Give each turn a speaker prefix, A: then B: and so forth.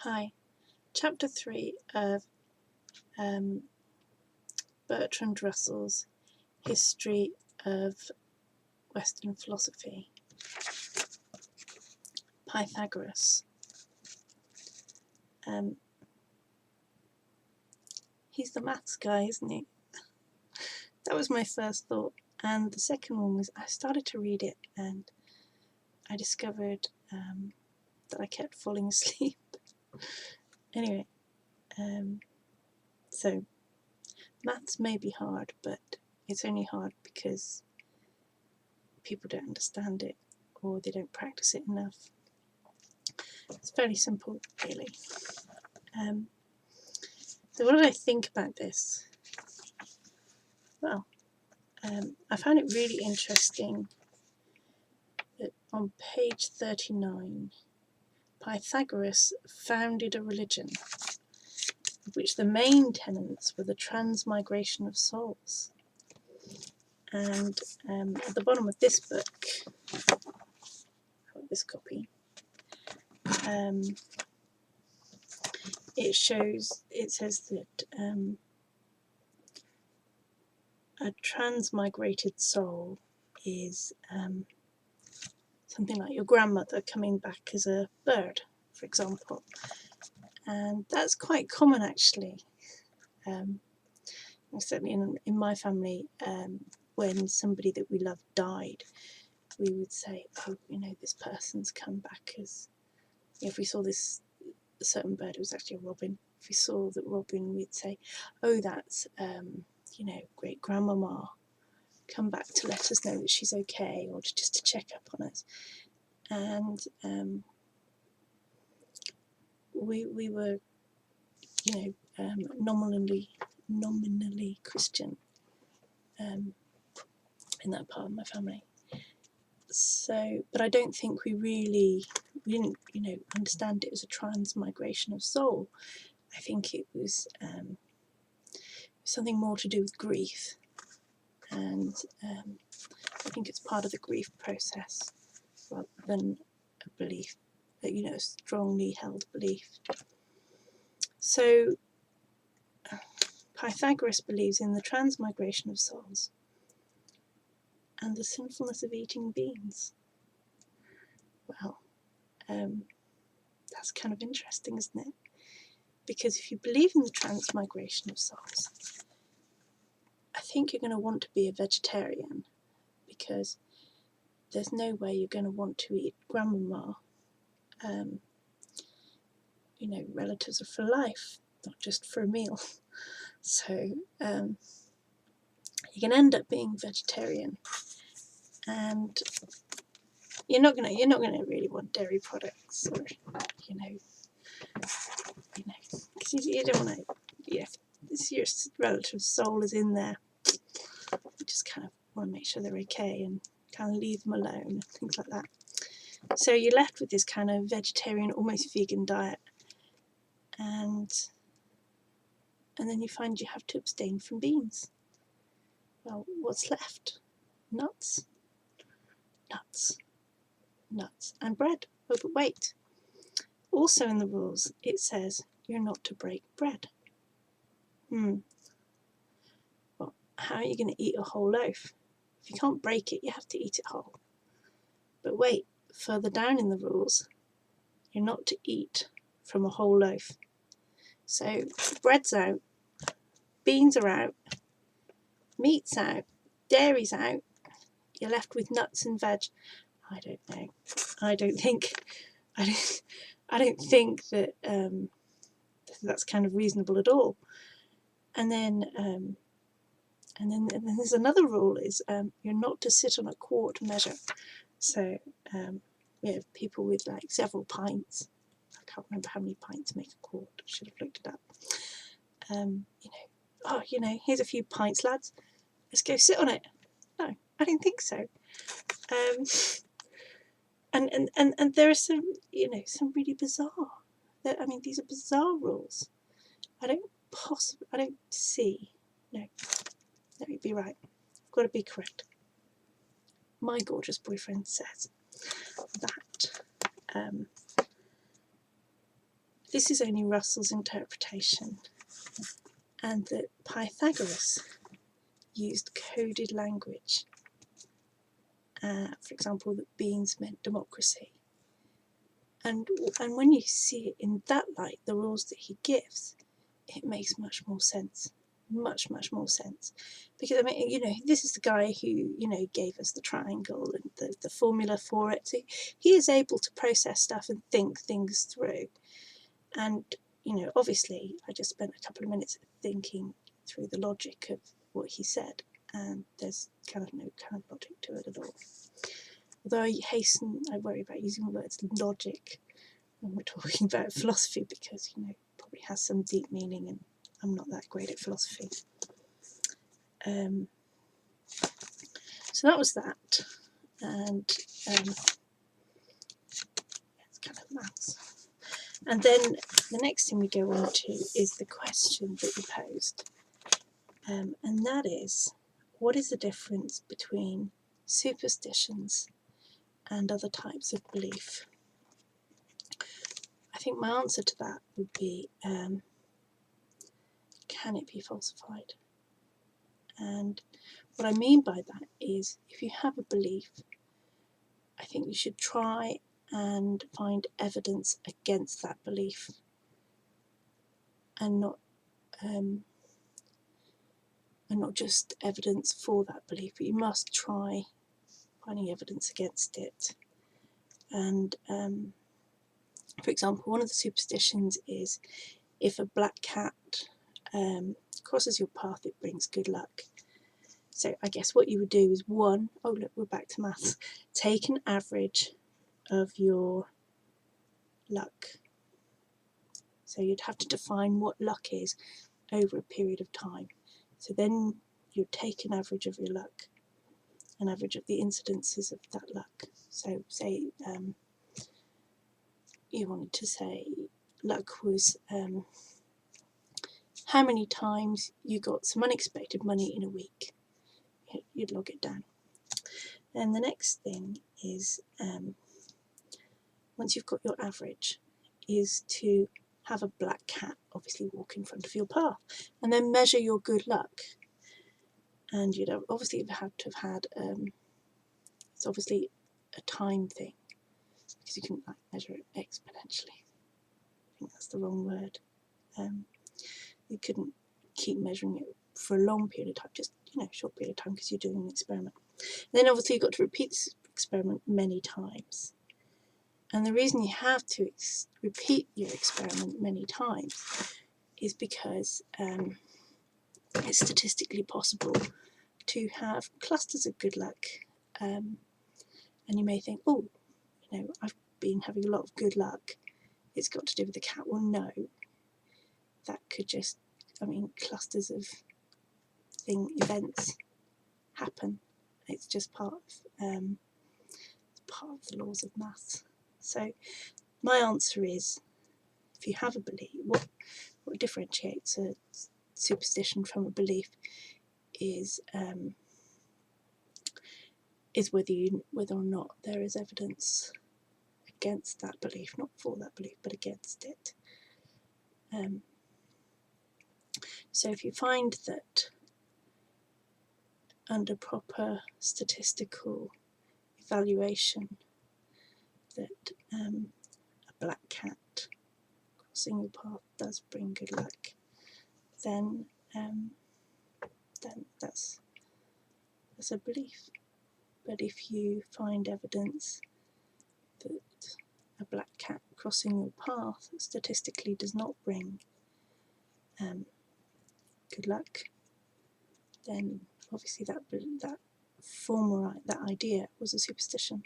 A: Hi, Chapter 3 of Bertrand Russell's History of Western Philosophy. Pythagoras. He's the maths guy, isn't he? That was my first thought. And the second one was, I started to read it and I discovered that I kept falling asleep. Anyway, so maths may be hard, but it's only hard because people don't understand it or they don't practice it enough. It's fairly simple, really. So what did I think about this? Well, I found it really interesting that on page 39, Pythagoras founded a religion of which the main tenets were the transmigration of souls. And at the bottom of this book, this copy, it says that a transmigrated soul is something like your grandmother coming back as a bird, for example. And that's quite common, actually. Certainly in my family, when somebody that we loved died, we would say, oh, this person's come back as, if we saw this certain bird, it was actually a robin. If we saw that robin, we'd say, oh, that's, great grandmama, come back to let us know that she's okay, or just to check up on us. And we were, nominally Christian in that part of my family. So, but I don't think we didn't, understand it as a transmigration of soul. I think it was something more to do with grief, and I think it's part of the grief process rather than a belief, a strongly held belief. So Pythagoras believes in the transmigration of souls and the sinfulness of eating beans. Well, that's kind of interesting, isn't it? Because if you believe in the transmigration of souls, I think you're going to want to be a vegetarian, because there's no way you're going to want to eat grandmama. Relatives are for life, not just for a meal. So you can end up being vegetarian, and you're not gonna really want dairy products, or because you don't want to. If your relative's soul is in there, you just kind of want to make sure they're okay and kind of leave them alone and things like that. So you're left with this kind of vegetarian, almost vegan diet, and then you find you have to abstain from beans. Well, what's left? Nuts, and bread. Oh, but wait. Also in the rules, it says you're not to break bread. Well, how are you going to eat a whole loaf? If you can't break it, you have to eat it whole. But wait, further down in the rules, you're not to eat from a whole loaf. So bread's out, beans are out, meat's out, dairy's out, you're left with nuts and veg. I don't know. I don't think that that's kind of reasonable at all. And then there's another rule, is you're not to sit on a quart measure. So people with like several pints. I can't remember how many pints make a quart. I should have looked it up. Here's a few pints, lads. Let's go sit on it. No, I don't think so. And there are some, some really bizarre. These are bizarre rules. I don't see. No, let me be right. I've got to be correct. My gorgeous boyfriend says that this is only Russell's interpretation, and that Pythagoras used coded language. For example, that beans meant democracy. And when you see it in that light, the rules that he gives, it makes much more sense. Much more sense. Because, I mean, you know, this is the guy who, you know, gave us the triangle and the formula for it. So he is able to process stuff and think things through. And, you know, obviously, I just spent a couple of minutes thinking through the logic of what he said, and there's kind of no kind of logic to it at all. Although I worry about using the words logic when we're talking about philosophy, because, you know, it probably has some deep meaning, and I'm not that great at philosophy. So that was that, and it's kind of maths. And then the next thing we go on to is the question that you posed, and that is, what is the difference between superstitions and other types of belief? I think my answer to that would be, can it be falsified? And what I mean by that is, if you have a belief, I think you should try and find evidence against that belief, and not just evidence for that belief, but you must try finding evidence against it. And for example, one of the superstitions is, if a black cat crosses your path, it brings good luck. So I guess what you would do is, one, oh look, we're back to maths, take an average of your luck. So you'd have to define what luck is over a period of time. So then you'd take an average of your luck, an average of the incidences of that luck. So say you wanted to say luck was how many times you got some unexpected money in a week. You'd log it down. Then the next thing is, once you've got your average, is to have a black cat obviously walk in front of your path, and then measure your good luck. And you'd obviously have to have had, it's obviously a time thing, because you couldn't like measure it exponentially. I think that's the wrong word. You couldn't keep measuring it for a long period of time, just, you know, short period of time, because you're doing an experiment. And then obviously you've got to repeat this experiment many times. And the reason you have to repeat your experiment many times is because it's statistically possible to have clusters of good luck. And you may think, oh, you know, I've been having a lot of good luck, it's got to do with the cat. Well, no, that could just, I mean, clusters of events happen. It's just part of the laws of maths. So my answer is, if you have a belief, what differentiates a superstition from a belief is whether or not there is evidence against that belief, not for that belief, but against it. So if you find that under proper statistical evaluation that a black cat crossing your path does bring good luck, then that's a belief. But if you find evidence that a black cat crossing your path statistically does not bring good luck, then obviously that idea was a superstition.